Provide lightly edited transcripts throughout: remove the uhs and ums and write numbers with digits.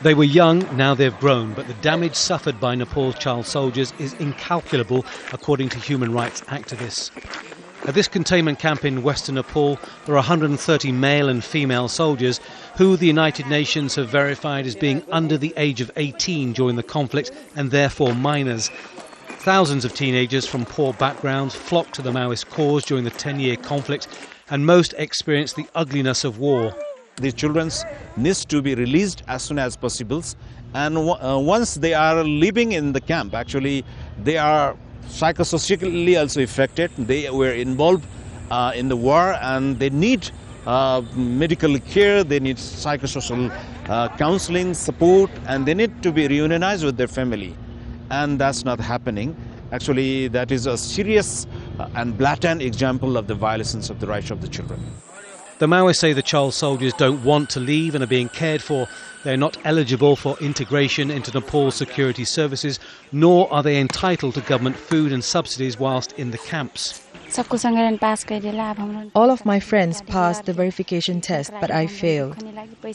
They were young, now they've grown, but the damage suffered by Nepal's child soldiers is incalculable, according to human rights activists. At this containment camp in western Nepal, there are 130 male and female soldiers who the United Nations have verified as being under the age of 18 during the conflict and therefore minors. Thousands of teenagers from poor backgrounds flocked to the Maoist cause during the 10-year conflict, and most experienced the ugliness of war. These children need to be released as soon as possible, and once they are living in the camp, actually they are psychosocially also affected. They were involved in the war, and they need medical care, they need psychosocial counseling, support, and they need to be reunionized with their family. And that's not happening. Actually, that is a serious and blatant example of the violations of the rights of the children. The Maoists say the child soldiers don't want to leave and are being cared for. They're not eligible for integration into Nepal's security services, nor are they entitled to government food and subsidies whilst in the camps. All of my friends passed the verification test, but I failed.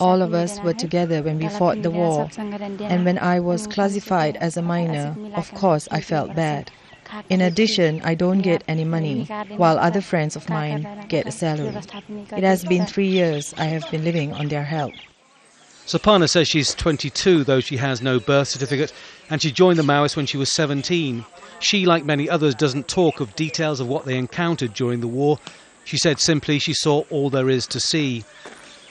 All of us were together when we fought the war. And when I was classified as a minor, of course I felt bad. In addition, I don't get any money, while other friends of mine get a salary. It has been 3 years I have been living on their help. Sapana says she's 22, though she has no birth certificate, and she joined the Maoists when she was 17. She, like many others, doesn't talk of details of what they encountered during the war. She said simply she saw all there is to see.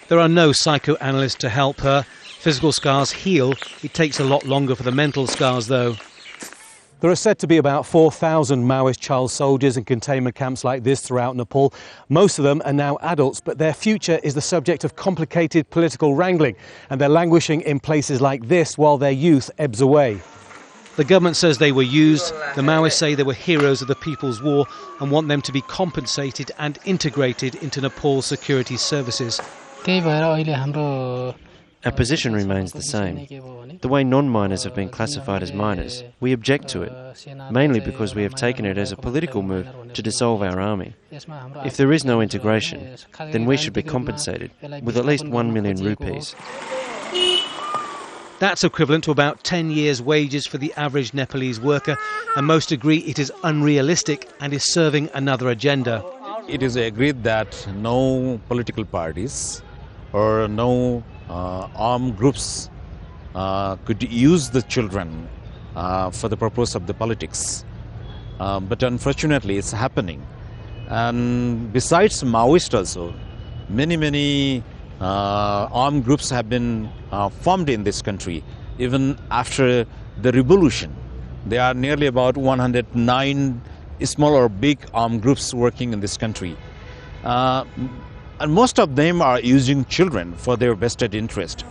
There are no psychoanalysts to help her. Physical scars heal. It takes a lot longer for the mental scars, though. There are said to be about 4,000 Maoist child soldiers in containment camps like this throughout Nepal. Most of them are now adults, but their future is the subject of complicated political wrangling, and they're languishing in places like this while their youth ebbs away. The government says they were used. The Maoists say they were heroes of the People's War and want them to be compensated and integrated into Nepal's security services. Our position remains the same. The way non-minors have been classified as minors, we object to it, mainly because we have taken it as a political move to dissolve our army. If there is no integration, then we should be compensated with at least 1 million rupees. That's equivalent to about 10 years' wages for the average Nepalese worker, and most agree it is unrealistic and is serving another agenda. It is agreed that no political parties or no armed groups could use the children for the purpose of the politics. But unfortunately, it's happening. And besides Maoist also, many armed groups have been formed in this country. Even after the revolution, there are nearly about 109 small or big armed groups working in this country. And most of them are using children for their vested interest.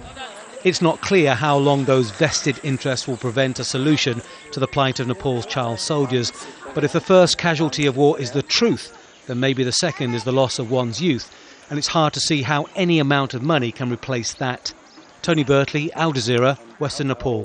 It's not clear how long those vested interests will prevent a solution to the plight of Nepal's child soldiers. But if the first casualty of war is the truth, then maybe the second is the loss of one's youth. And it's hard to see how any amount of money can replace that. Tony Birtley, Al Jazeera, Western Nepal.